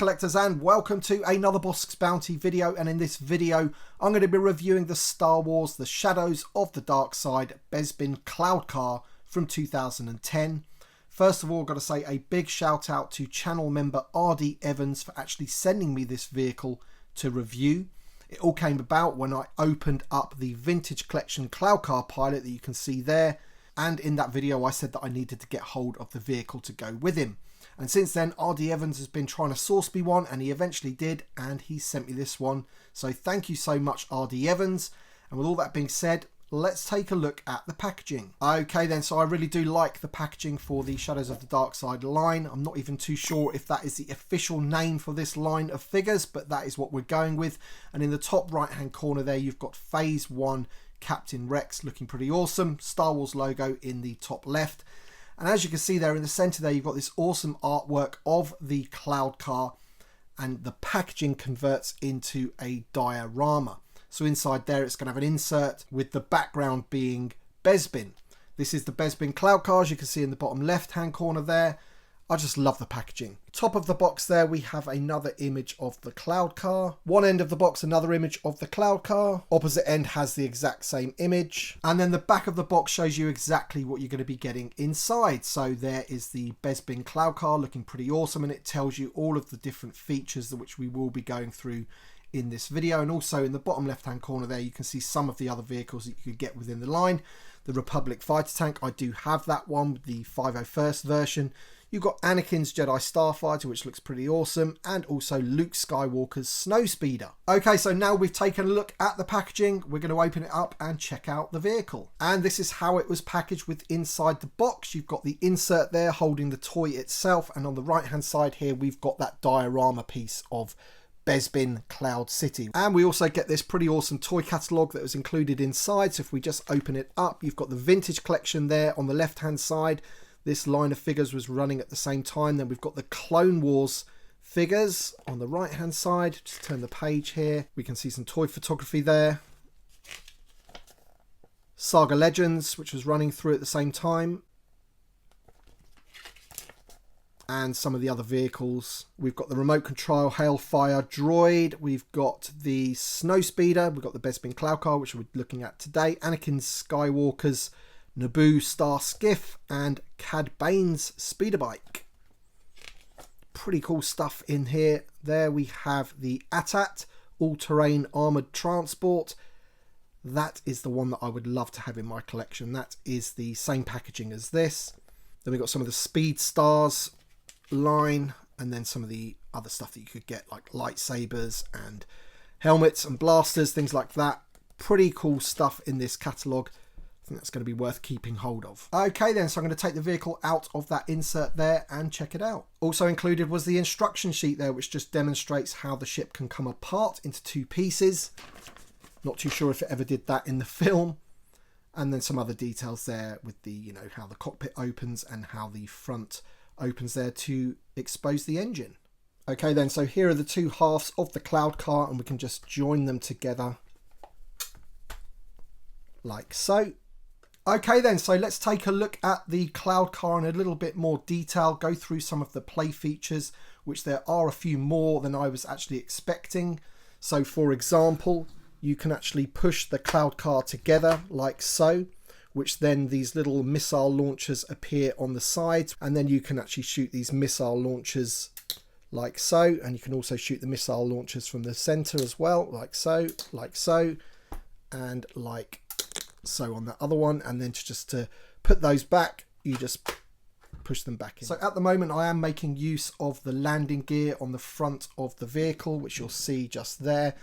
collectors, and welcome to another Bossk's Bounty video. And in this video I'm going to be reviewing the Star Wars The Shadows of the Darkside Bespin Cloud Car from 2010. First of all, I've got to say a big shout out to channel member RD Evans for actually sending me this vehicle to review. It all came about when I opened up the Vintage Collection Cloud Car Pilot that you can see there, and in that video I said that I needed to get hold of the vehicle to go with him. And since then, RD Evans has been trying to source me one, and he eventually did, and he sent me this one. So thank you so much, RD Evans. And with all that being said, let's take a look at the packaging. Okay then, so I really do like the packaging for the Shadows of the Darkside line. I'm not even too sure if that is the official name for this line of figures, but that is what we're going with. And in the top right hand corner there, you've got Phase 1 Captain Rex looking pretty awesome. Star Wars logo in the top left. And as you can see there in the center there, you've got this awesome artwork of the cloud car, and the packaging converts into a diorama. So inside there, it's going to have an insert with the background being Bespin. This is the Bespin cloud car, as you can see in the bottom left hand corner there. I just love the packaging. Top of the box there, we have another image of the cloud car. One end of the box, another image of the cloud car. Opposite end has the exact same image. And then the back of the box shows you exactly what you're going to be getting inside. So there is the Bespin cloud car looking pretty awesome, and it tells you all of the different features which we will be going through in this video. And also in the bottom left hand corner there, you can see some of the other vehicles that you could get within the line. The Republic fighter tank, I do have that one, the 501st version. You've got Anakin's Jedi Starfighter, which looks pretty awesome, and also Luke Skywalker's Snowspeeder. Okay, so now we've taken a look at the packaging, we're going to open it up and check out the vehicle. And this is how it was packaged with inside the box. You've got the insert there holding the toy itself, and on the right hand side here we've got that diorama piece of Bespin Cloud City. And we also get this pretty awesome toy catalogue that was included inside. So if we just open it up, you've got the Vintage Collection there on the left hand side. This line of figures was running at the same time. Then we've got the Clone Wars figures on the right hand side. Just turn the page here. We can see some toy photography there. Saga Legends, which was running through at the same time. And some of the other vehicles. We've got the remote control Hailfire droid. We've got the Snowspeeder. We've got the Bespin Cloud Car, which we're looking at today. Anakin Skywalker's Naboo Star Skiff, and Cad Bane's speeder bike. Pretty cool stuff in here. There we have the AT-AT all-terrain armored transport. That is the one that I would love to have in my collection. That is the same packaging as this. Then we've got some of the Speed Stars line, and then some of the other stuff that you could get, like lightsabers and helmets and blasters, things like that. Pretty cool stuff in this catalogue. That's going to be worth keeping hold of. Okay then, so I'm going to take the vehicle out of that insert there and check it out. Also included was the instruction sheet there, which just demonstrates how the ship can come apart into two pieces. Not too sure if it ever did that in the film. And then some other details there with the, you know, how the cockpit opens and how the front opens there to expose the engine. Okay then, so here are the two halves of the cloud car, and we can just join them together like so. Okay then, so let's take a look at the cloud car in a little bit more detail, go through some of the play features, which there are a few more than I was actually expecting. So for example, you can actually push the cloud car together like so, which then these little missile launchers appear on the sides, and then you can actually shoot these missile launchers like so, and you can also shoot the missile launchers from the center as well, like so, and like so on the other one. And then to put those back, you just push them back in. So at the moment I am making use of the landing gear on the front of the vehicle, which you'll see just there.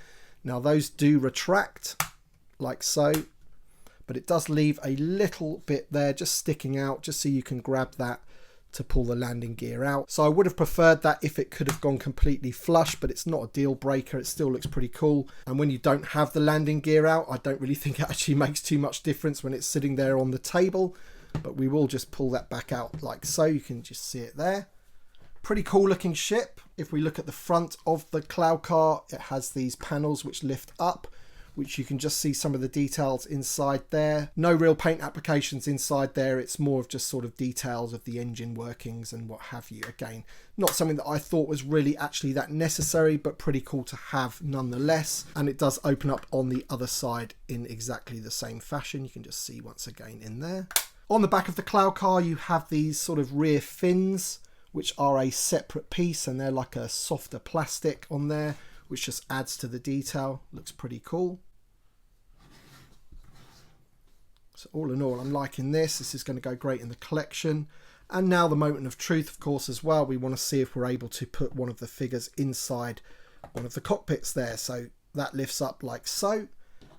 Now those do retract like so, but it does leave a little bit there just sticking out, just so you can grab that to pull the landing gear out. So I would have preferred that if it could have gone completely flush, but it's not a deal breaker. It still looks pretty cool. And when you don't have the landing gear out, I don't really think it actually makes too much difference when it's sitting there on the table. But we will just pull that back out like so. You can just see it there. Pretty cool looking ship. If we look at the front of the cloud car, it has these panels which lift up, which you can just see some of the details inside there. No real paint applications inside there. It's more of just sort of details of the engine workings and what have you. Again, not something that I thought was really actually that necessary, but pretty cool to have nonetheless. And it does open up on the other side in exactly the same fashion. You can just see once again in there. On the back of the Cloud Car, you have these sort of rear fins, which are a separate piece, and they're like a softer plastic on there, which just adds to the detail. Looks pretty cool. So all in all, I'm liking this. This is going to go great in the collection. And now the moment of truth, of course, as well. We want to see if we're able to put one of the figures inside one of the cockpits there. So that lifts up like so.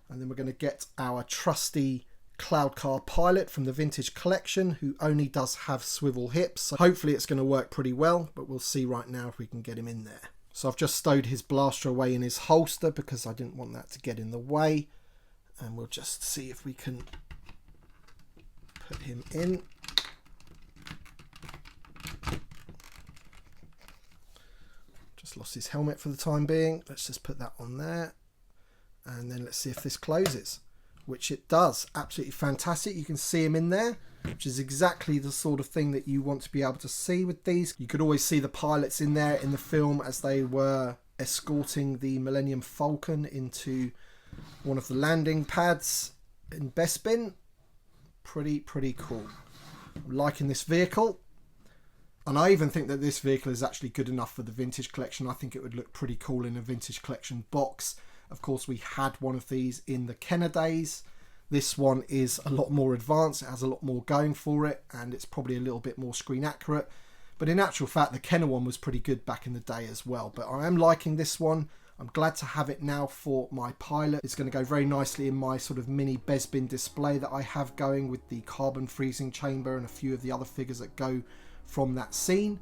And then we're going to get our trusty Cloud Car pilot from the vintage collection, who only does have swivel hips. So hopefully it's going to work pretty well, but we'll see right now if we can get him in there. So I've just stowed his blaster away in his holster because I didn't want that to get in the way. And we'll just see if we can put him in. Just lost his helmet for the time being. Let's just put that on there. And then let's see if this closes, which it does. Absolutely fantastic. You can see him in there, which is exactly the sort of thing that you want to be able to see with these. You could always see the pilots in there in the film as they were escorting the Millennium Falcon into one of the landing pads in Bespin. Pretty cool. I'm liking this vehicle. And I even think that this vehicle is actually good enough for the vintage collection. I think it would look pretty cool in a vintage collection box. Of course, we had one of these in the Kenner days. This one is a lot more advanced. It has a lot more going for it, and it's probably a little bit more screen accurate. But in actual fact, the Kenner one was pretty good back in the day as well. But I am liking this one. I'm glad to have it now for my pilot. It's going to go very nicely in my sort of mini Bespin display that I have going with the carbon freezing chamber and a few of the other figures that go from that scene.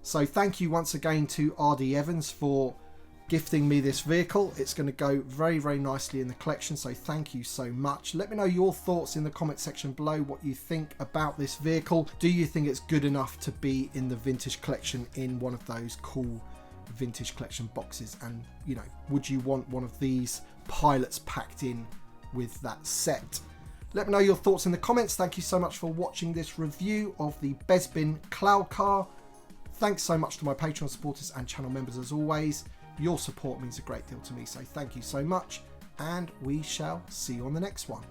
So thank you once again to RD Evans for gifting me this vehicle. It's going to go very nicely in the collection, so thank you so much. Let me know your thoughts in the comment section below, what you think about this vehicle. Do you think it's good enough to be in the vintage collection in one of those cool vintage collection boxes? And you know, would you want one of these pilots packed in with that set? Let me know your thoughts in the comments. Thank you so much for watching this review of the Bespin Cloud Car. Thanks so much to my Patreon supporters and channel members as always. Your support means a great deal to me, so thank you so much, and we shall see you on the next one.